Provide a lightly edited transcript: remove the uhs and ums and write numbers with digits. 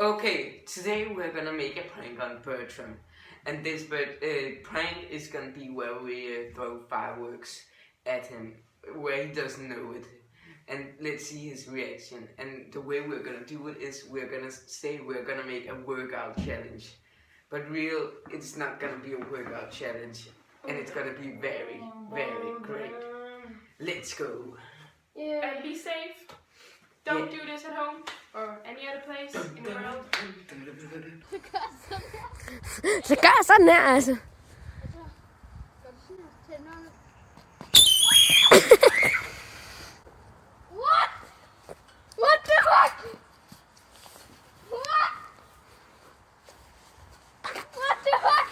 Okay, today we're gonna make a prank on Bertram. And this prank is gonna be where we throw fireworks at him, where he doesn't know it. And let's see his reaction. And the way we're gonna do it is we're gonna make a workout challenge. But it's not gonna be a workout challenge. And it's gonna be very, very great. Let's go. Yeah. And be safe. Don't do this at home or any other place in the world. Så gør sådan her, altså. What? What the fuck? What? What the fuck?